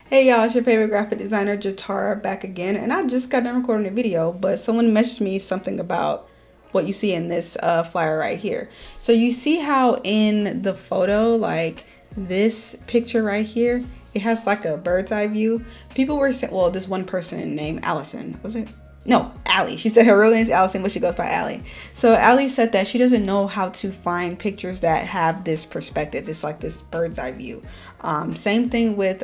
Hey y'all, it's your favorite graphic designer, Jatara, back again. And I just got done recording a video, but someone messaged me something about what you see in this flyer right here. So you see how in the photo, like this picture right here, it has like a bird's eye view. People were saying, well, this one person named Allison, was it? No, Allie. She said her real name's Allison, but she goes by Allie. So Allie said that she doesn't know how to find pictures that have this perspective. It's like this bird's eye view. Same thing with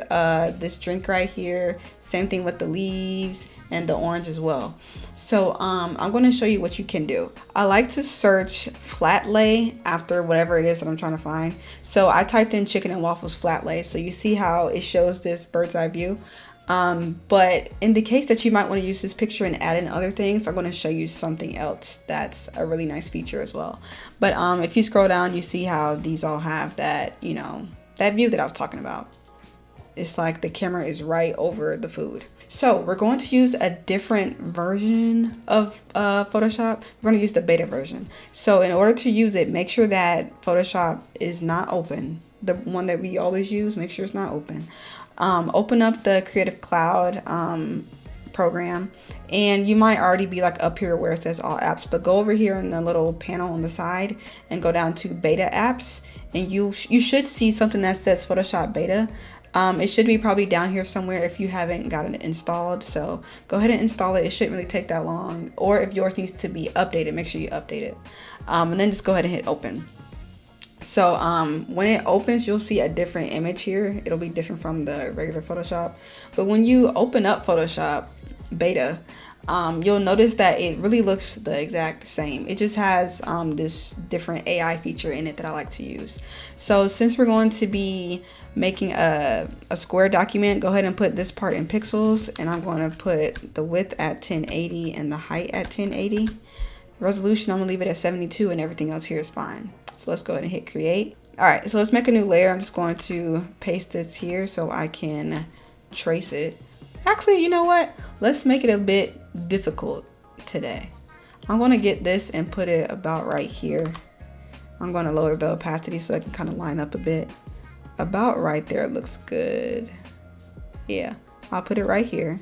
this drink right here. Same thing with the leaves and the orange as well. So I'm going to show you what you can do. I like to search flat lay after whatever it is that I'm trying to find. So I typed in chicken and waffles flat lay. So you see how it shows this bird's eye view. But in the case that you might want to use this picture and add in other things, I'm going to show you something else that's a really nice feature as well. But if you scroll down, you see how these all have that, that view that I was talking about. It's like the camera is right over the food. So we're going to use a different version of Photoshop. We're going to use the beta version. So in order to use it, make sure that Photoshop is not open. The one that we always use, make sure it's not open. Open up the Creative Cloud program, and you might already be like up here where it says all apps, but go over here in the little panel on the side and go down to beta apps, and you should see something that says Photoshop beta. It should be probably down here somewhere if you haven't gotten it installed. So go ahead and install it. It shouldn't really take that long. Or if yours needs to be updated, make sure you update it. And then just go ahead and hit open. So when it opens, you'll see a different image here. It'll be different from the regular Photoshop. But when you open up Photoshop beta, you'll notice that it really looks the exact same. It just has this different AI feature in it that I like to use. So since we're going to be making a square document, go ahead and put this part in pixels, and I'm going to put the width at 1080 and the height at 1080. Resolution, I'm gonna leave it at 72, and everything else here is fine. So let's go ahead and hit create. All right, so let's make a new layer. I'm just going to paste this here so I can trace it. Actually, you know what? Let's make it a bit difficult today. I'm gonna get this and put it about right here. I'm gonna lower the opacity so I can kind of line up a bit. About right there looks good. Yeah, I'll put it right here.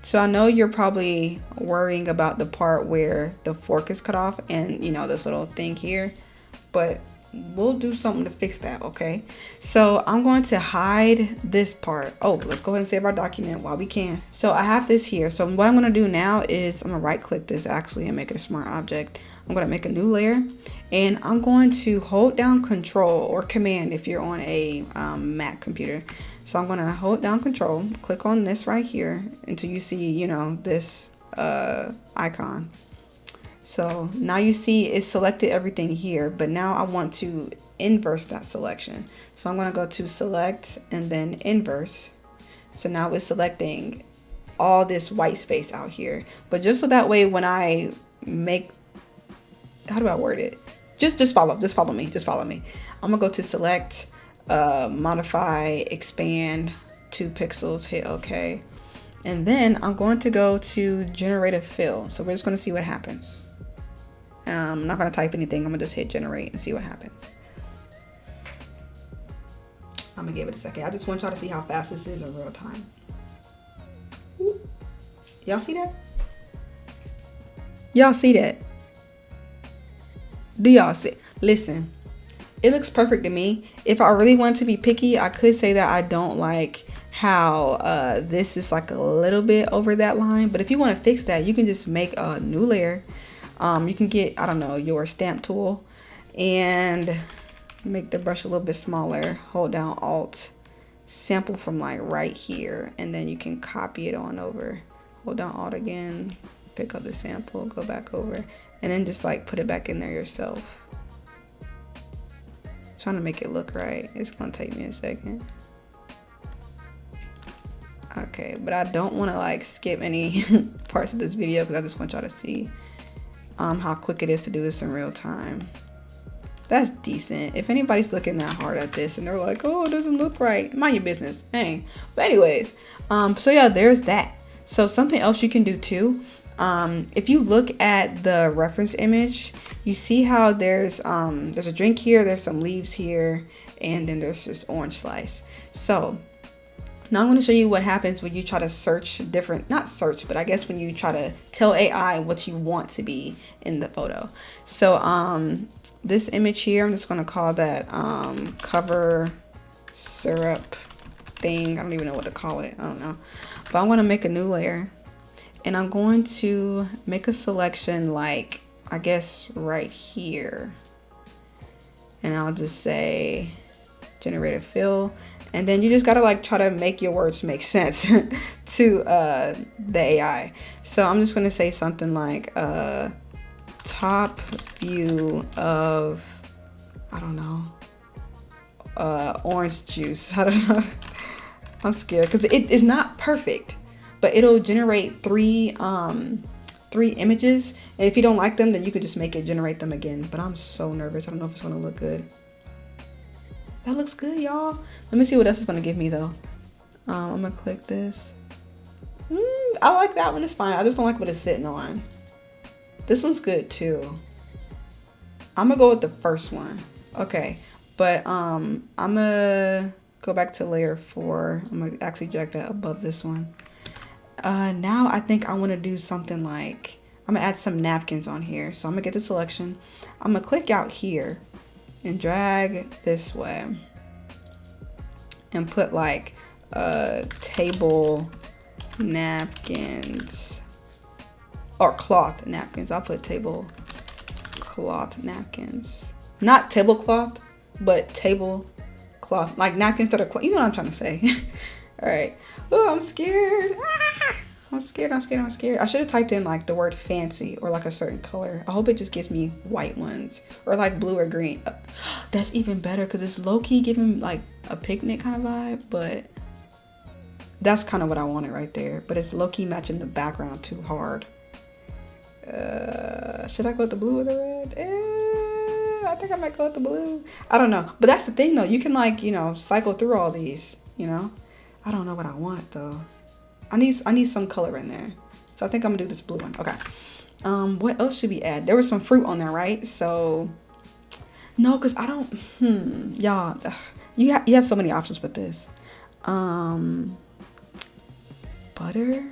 So I know you're probably worrying about the part where the fork is cut off and this little thing here, but we'll do something to fix that, okay? So I'm going to hide this part. Oh, let's go ahead and save our document while we can. So I have this here. So what I'm gonna do now is I'm gonna right click this actually and make it a smart object. I'm gonna make a new layer, and I'm going to hold down Control or Command if you're on a Mac computer. So I'm gonna hold down Control, click on this right here until you see, this icon. So now you see it's selected everything here, but now I want to inverse that selection. So I'm gonna go to select and then inverse. So now it's selecting all this white space out here. But just so that way when I make, how do I word it? Just follow me. I'm gonna go to select, modify, expand 2 pixels, hit OK. And then I'm going to go to generative fill. So we're just gonna see what happens. I'm not gonna type anything. I'm gonna just hit generate and see what happens. I'm gonna give it a second. I just want y'all to see how fast this is in real time. Y'all see that? Y'all see that? Do y'all see? Listen, it looks perfect to me. If I really want to be picky, I could say that I don't like how this is like a little bit over that line. But if you want to fix that, you can just make a new layer. You can get, I don't know, your stamp tool and make the brush a little bit smaller. Hold down Alt, sample from like right here, and then you can copy it on over. Hold down Alt again, pick up the sample, go back over, and then just like put it back in there yourself. Trying to make it look right. It's gonna take me a second. Okay, but I don't want to like skip any parts of this video because I just want y'all to see how quick it is to do this in real time. That's decent. If anybody's looking that hard at this and they're like, oh, it doesn't look right, mind your business. Hey, but anyways, so yeah, there's that. So something else you can do too, if you look at the reference image, you see how there's a drink here, there's some leaves here, and then there's this orange slice. So Now I'm going to show you what happens when you try to search different, not search, but I guess when you try to tell AI what you want to be in the photo. So this image here, I'm just going to call that cover syrup thing. I don't even know what to call it. I don't know. But I'm going to make a new layer, and I'm going to make a selection like, I guess right here. And I'll just say generative fill. And then you just gotta like try to make your words make sense to the AI. So I'm just gonna say something like top view of, I don't know, orange juice. I don't know. I'm scared because it is not perfect, but it'll generate three images. And if you don't like them, then you could just make it generate them again. But I'm so nervous. I don't know if it's gonna look good. That looks good, y'all. Let me see what else it's gonna give me though. I'm gonna click this. I like that one, it's fine. I just don't like what it's sitting on. This one's good too. I'm gonna go with the first one. Okay, but I'm gonna go back to layer 4. I'm gonna actually drag that above this one. Now I think I wanna do something like, I'm gonna add some napkins on here. So I'm gonna get the selection. I'm gonna click out here and drag this way and put like table napkins or cloth napkins. I'll put table cloth napkins, not tablecloth, but table cloth, like napkins that are cloth. You know what I'm trying to say. All right. Oh, I'm scared. I'm scared. I should have typed in like the word fancy or like a certain color. I hope it just gives me white ones or like blue or green. That's even better because it's low-key giving like a picnic kind of vibe, but that's kind of what I wanted right there. But it's low-key matching the background too hard. Should I go with the blue or the red? I think I might go with the blue. I don't know. But that's the thing though. You can like, you know, cycle through all these, you know. I don't know what I want though. I need some color in there. So I think I'm gonna do this blue one. Okay. What else should we add? There was some fruit on there, right? So no, because I don't y'all, you have so many options with this. Butter.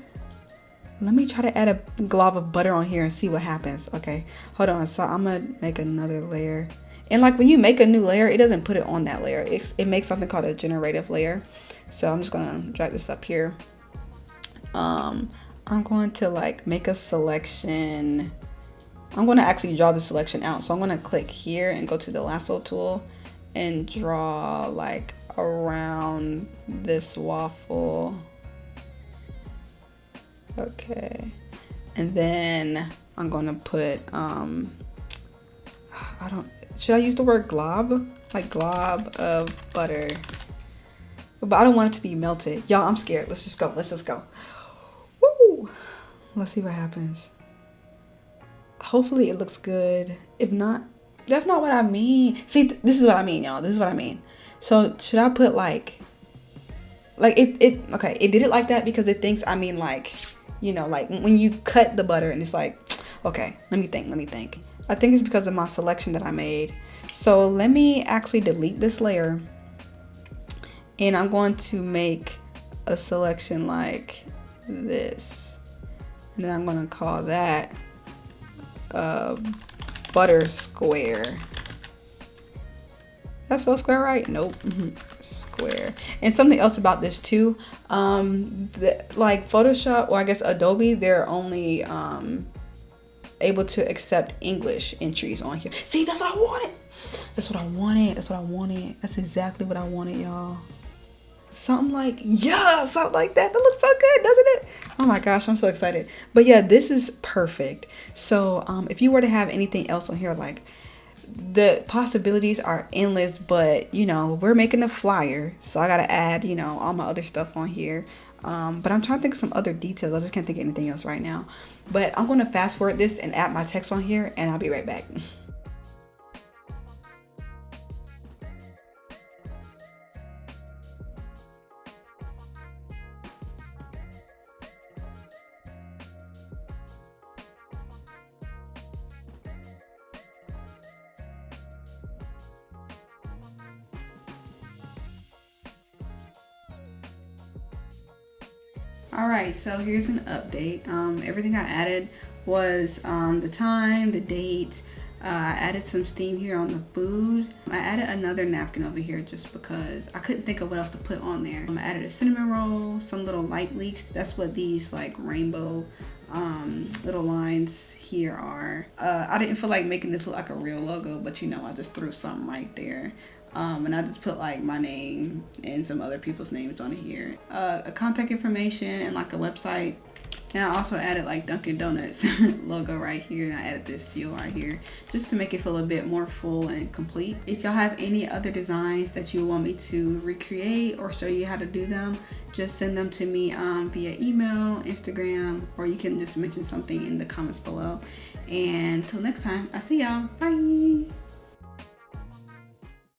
Let me try to add a glob of butter on here and see what happens. Okay, hold on. So I'm gonna make another layer. And like when you make a new layer, it doesn't put it on that layer. It makes something called a generative layer. So I'm just gonna drag this up here. I'm going to like make a selection. I'm going to actually draw the selection out. So I'm going to click here and go to the lasso tool and draw like around this waffle. Okay. And then I'm going to put, should I use the word glob? Like glob of butter. But I don't want it to be melted. Y'all, I'm scared. Let's just go. Woo! Let's see what happens. Hopefully it looks good. If not, that's not what I mean. See, this is what I mean, y'all. This is what I mean. So should I put like okay, it did it like that because it thinks I mean like, you know, like when you cut the butter and it's like, okay, let me think. I think it's because of my selection that I made. So let me actually delete this layer. And I'm going to make a selection like this. And then I'm going to call that butter square. That's spelled square right? Nope. Square. And something else about this too. Like Photoshop, or I guess Adobe, they're only able to accept English entries on here. See, that's what I wanted. That's exactly what I wanted, y'all. Something like that. That looks so good, doesn't it? Oh my gosh, I'm so excited. But yeah, this is perfect. So if you were to have anything else on here, like the possibilities are endless, but you know, we're making a flyer, so I gotta add, you know, all my other stuff on here. But I'm trying to think of some other details. I just can't think of anything else right now. But I'm gonna fast forward this and add my text on here, and I'll be right back. All right, so here's an update. Everything I added was the time, the date. I added some steam here on the food. I added another napkin over here just because I couldn't think of what else to put on there. I added a cinnamon roll, some little light leaks. That's what these like rainbow little lines here are. I didn't feel like making this look like a real logo, but you know, I just threw something right there. And I just put like my name and some other people's names on here. A contact information and like a website. And I also added like Dunkin' Donuts logo right here, and I added this seal right here just to make it feel a bit more full and complete. If y'all have any other designs that you want me to recreate or show you how to do them, just send them to me via email, Instagram, or you can just mention something in the comments below. And until next time, I'll see y'all. Bye.